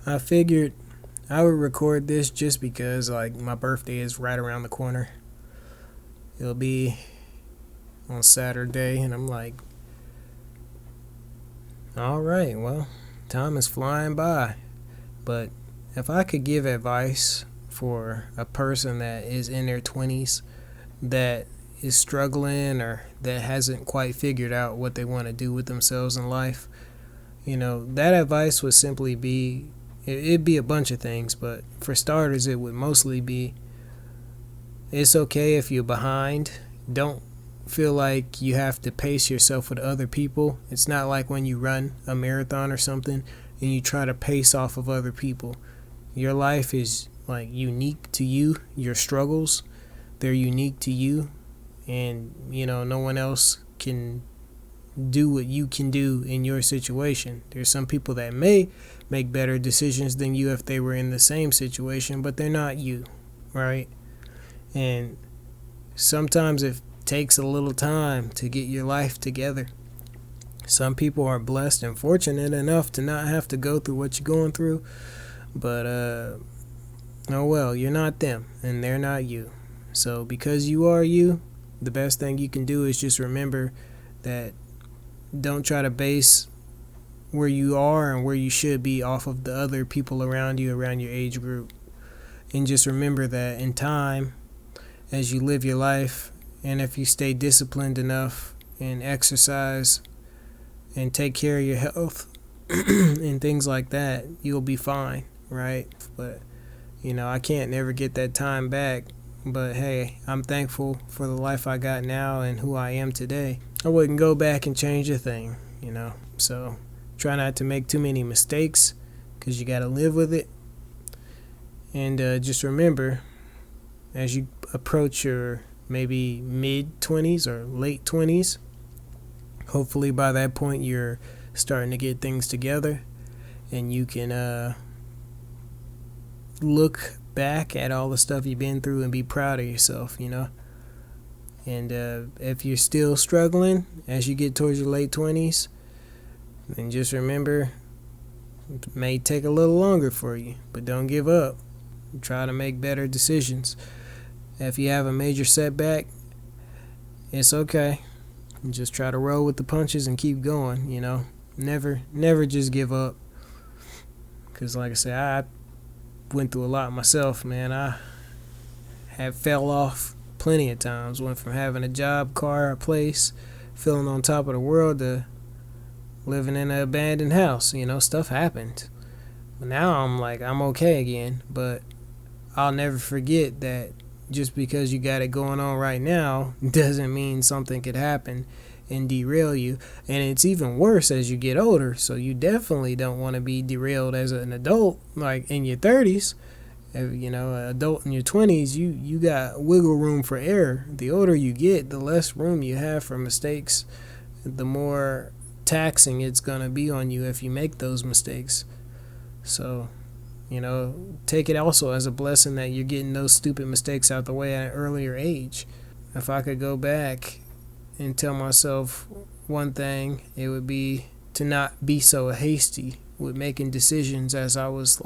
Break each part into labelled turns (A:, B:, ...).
A: I figured I would record this just because, like, my birthday is right around the corner. It'll be on Saturday, and I'm like, alright, well, time is flying by. But if I could give advice for a person that is in their 20s that is struggling or that hasn't quite figured out what they want to do with themselves in life, that advice would simply be it'd be a bunch of things, but for starters, it would mostly be it's okay if you're behind. Don't feel like you have to pace yourself with other people. It's not like when you run a marathon or something and you try to pace off of other people. Your life is like unique to you. Your struggles, they're unique to you, and no one else can do what you can do in your situation. There's some people that may make better decisions than you if they were in the same situation, but they're not you, right? And sometimes it takes a little time to get your life together. Some people are blessed and fortunate enough to not have to go through what you're going through, but oh well, you're not them and they're not you. So because you are you, the best thing you can do is just remember that don't try to base where you are and where you should be off of the other people around you, around your age group. And just remember that in time, as you live your life, and if you stay disciplined enough and exercise and take care of your health and things like that, you'll be fine, right? But I can't never get that time back. But hey, I'm thankful for the life I got now and who I am today. I wouldn't go back and change a thing, So try not to make too many mistakes because you got to live with it. And just remember, as you approach your maybe mid-20s or late 20s, hopefully by that point you're starting to get things together and you can look back at all the stuff you've been through and be proud of yourself, And if you're still struggling as you get towards your late 20s, then just remember it may take a little longer for you, but don't give up. Try to make better decisions. If you have a major setback, it's okay. Just try to roll with the punches and keep going, Never just give up. Because like I said, I went through a lot myself, man. I have fell off plenty of times. Went from having a job, car, a place, feeling on top of the world to living in an abandoned house. Stuff happened. But now I'm okay again. But I'll never forget that just because you got it going on right now doesn't mean something could happen and derail you. And it's even worse as you get older. So you definitely don't want to be derailed as an adult, like in your 30s. An adult in your 20s, you got wiggle room for error. The older you get, the less room you have for mistakes. The more taxing it's going to be on you if you make those mistakes. So, take it also as a blessing that you're getting those stupid mistakes out the way at an earlier age. If I could go back and tell myself one thing, it would be to not be so hasty with making decisions as I was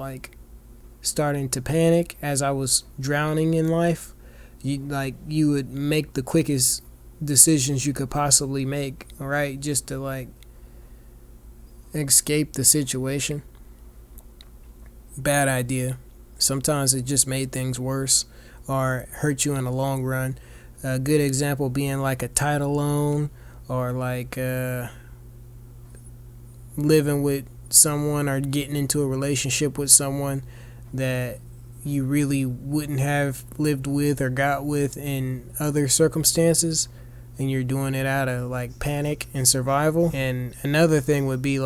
A: starting to panic, as I was drowning in life. You would make the quickest decisions you could possibly make, right? Just to escape the situation. Bad idea. Sometimes it just made things worse or hurt you in the long run. A good example being like a title loan or living with someone or getting into a relationship with someone that you really wouldn't have lived with or got with in other circumstances, and you're doing it out of panic and survival. And another thing would be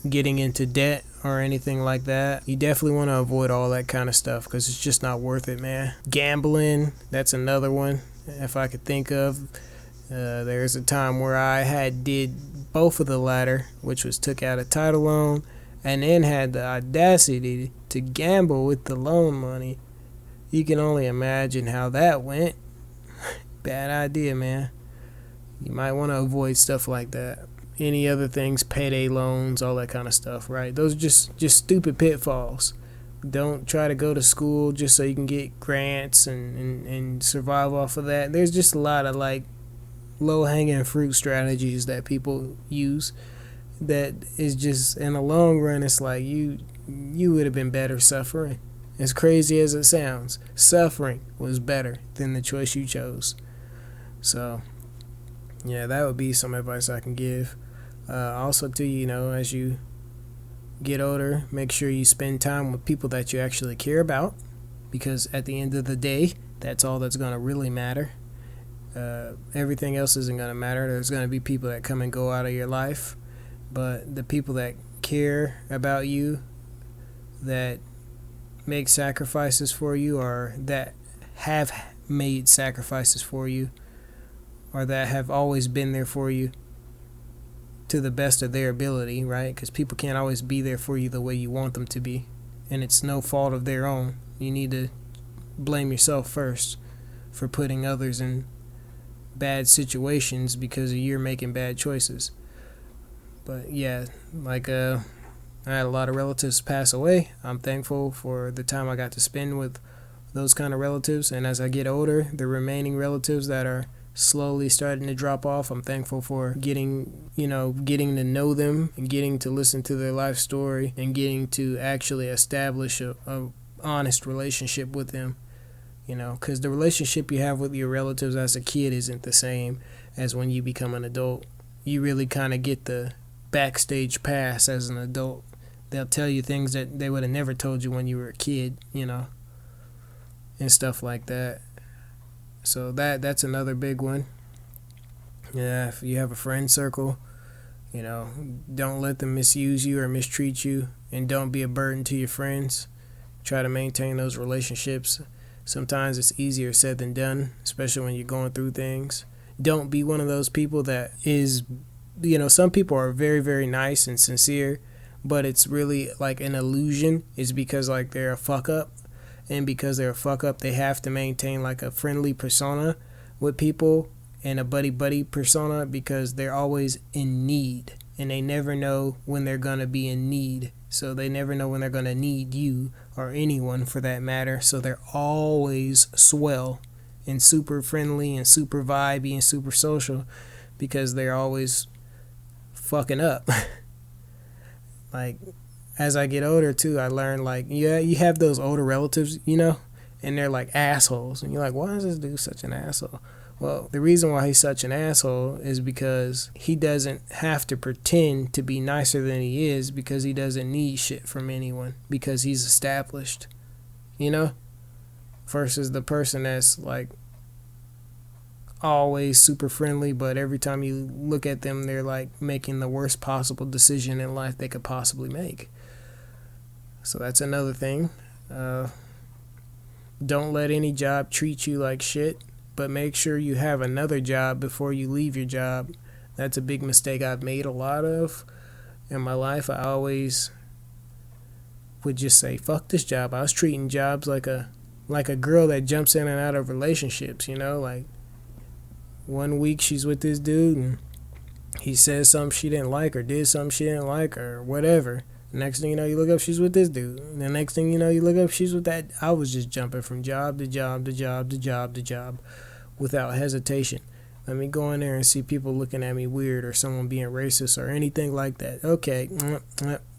A: getting into debt or anything like that. You definitely want to avoid all that kind of stuff because it's just not worth it, man. Gambling, that's another one. If I could think of, there's a time where I did both of the latter, which was took out a title loan and then had the audacity to gamble with the loan money. You can only imagine how that went. Bad idea, man. You might want to avoid stuff like that. any other things, payday loans, all that kind of stuff, right? Those are just stupid pitfalls. Don't try to go to school just so you can get grants and survive off of that. There's just a lot of like low-hanging fruit strategies that people use that is just, in the long run, it's like you would have been better suffering. As crazy as it sounds, suffering was better than the choice you chose. So yeah, that would be some advice I can give. Also to you, as you get older, make sure you spend time with people that you actually care about, because at the end of the day, that's all that's going to really matter. Everything else isn't going to matter. There's going to be people that come and go out of your life, but the people that care about you, that make sacrifices for you, or that have made sacrifices for you, or that have always been there for you to the best of their ability, right? Because people can't always be there for you the way you want them to be, and it's no fault of their own. You need to blame yourself first for putting others in bad situations because you're making bad choices. But yeah, like I had a lot of relatives pass away. I'm thankful for the time I got to spend with those kind of relatives, and as I get older, the remaining relatives that are slowly starting to drop off, I'm thankful for getting to know them and getting to listen to their life story and getting to actually establish a honest relationship with them, because the relationship you have with your relatives as a kid isn't the same as when you become an adult. You really kind of get the backstage pass as an adult. They'll tell you things that they would have never told you when you were a kid, and stuff like that. So that's another big one. Yeah, if you have a friend circle, don't let them misuse you or mistreat you, and don't be a burden to your friends. Try to maintain those relationships. Sometimes it's easier said than done, especially when you're going through things. Don't be one of those people that is, some people are very, very nice and sincere, but it's really like an illusion. It's because like they're a fuck up. And because they're a fuck up, they have to maintain like a friendly persona with people and a buddy persona, because they're always in need, and they never know when they're going to be in need. So they never know when they're going to need you, or anyone for that matter. So they're always swell and super friendly and super vibey and super social, because they're always fucking up. Like, as I get older too, I learned like, yeah, you have those older relatives, and they're like assholes, and you're like, why is this dude such an asshole? Well, the reason why he's such an asshole is because he doesn't have to pretend to be nicer than he is, because he doesn't need shit from anyone, because he's established, versus the person that's like always super friendly, but every time you look at them, they're like making the worst possible decision in life they could possibly make. So that's another thing. Don't let any job treat you like shit, but make sure you have another job before you leave your job. That's a big mistake I've made a lot of in my life. I always would just say, fuck this job. I was treating jobs like a girl that jumps in and out of relationships, like 1 week she's with this dude and he says something she didn't like, or did something she didn't like, or whatever. Next thing you know, you look up, she's with this dude. And the next thing you know, you look up, she's with that. I was just jumping from job to job to job to job to job without hesitation. Let me go in there and see people looking at me weird, or someone being racist or anything like that. Okay,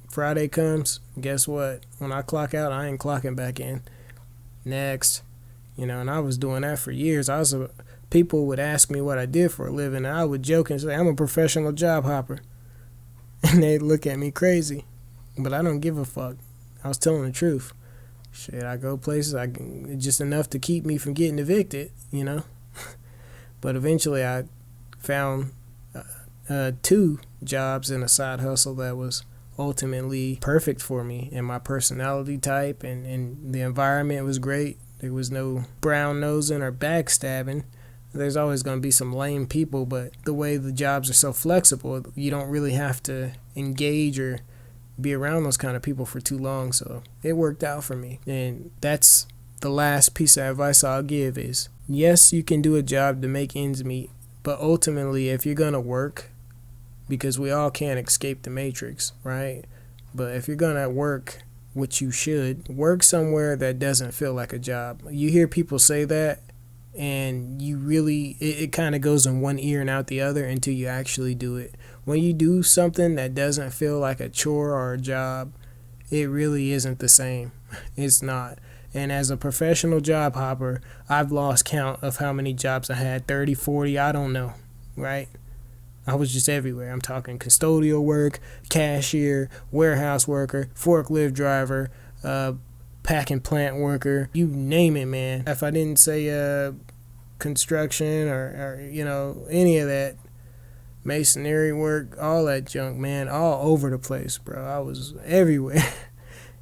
A: Friday comes, guess what? When I clock out, I ain't clocking back in. Next. And I was doing that for years. People would ask me what I did for a living, and I would joke and say, I'm a professional job hopper. And they'd look at me crazy. But I don't give a fuck. I was telling the truth. Shit, I go places, just enough to keep me from getting evicted, But eventually I found 2 jobs and a side hustle that was ultimately perfect for me and my personality type, and the environment was great. There was no brown nosing or backstabbing. There's always going to be some lame people, but the way the jobs are so flexible, you don't really have to engage or be around those kind of people for too long. So it worked out for me. And that's the last piece of advice I'll give is, yes, you can do a job to make ends meet, but ultimately, if you're going to work, because we all can't escape the matrix, right? But if you're gonna work, which you should, work somewhere that doesn't feel like a job. You hear people say that, and you really, it kind of goes in one ear and out the other until you actually do it. When you do something that doesn't feel like a chore or a job, it really isn't the same. It's not. And as a professional job hopper, I've lost count of how many jobs I had, 30, 40, I don't know, right? I was just everywhere. I'm talking custodial work, cashier, warehouse worker, forklift driver, packing plant worker, you name it, man. If I didn't say construction or any of that, masonry work, all that junk, man, all over the place, bro. I was everywhere.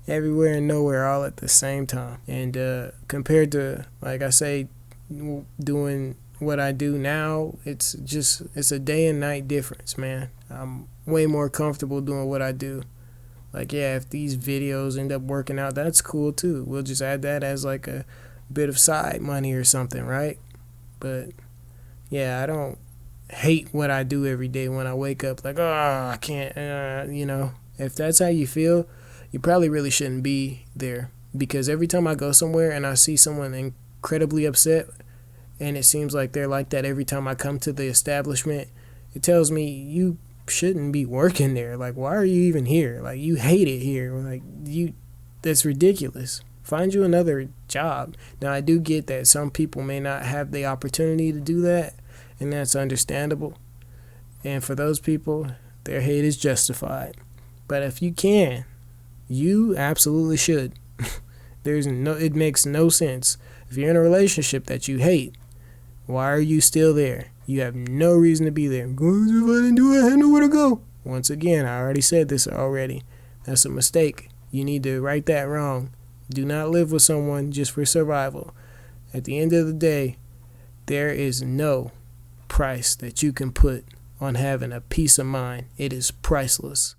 A: Everywhere and nowhere all at the same time. And compared to, like I say, doing what I do now, it's a day and night difference, man. I'm way more comfortable doing what I do. Like, yeah, if these videos end up working out, that's cool too. We'll just add that as like a bit of side money or something, right? But yeah, I don't hate what I do every day when I wake up like, oh, I can't, if that's how you feel, you probably really shouldn't be there. Because every time I go somewhere and I see someone incredibly upset, and it seems like they're like that every time I come to the establishment, it tells me you shouldn't be working there. Like, why are you even here? Like, you hate it here. Like, that's ridiculous. Find you another job. Now, I do get that some people may not have the opportunity to do that, and that's understandable. And for those people, their hate is justified. But if you can, you absolutely should. It makes no sense. If you're in a relationship that you hate, why are you still there? You have no reason to be there. If I didn't do it, I had nowhere to go. Once again, I already said this already. That's a mistake. You need to right that wrong. Do not live with someone just for survival. At the end of the day, there is no price that you can put on having a peace of mind. It is priceless.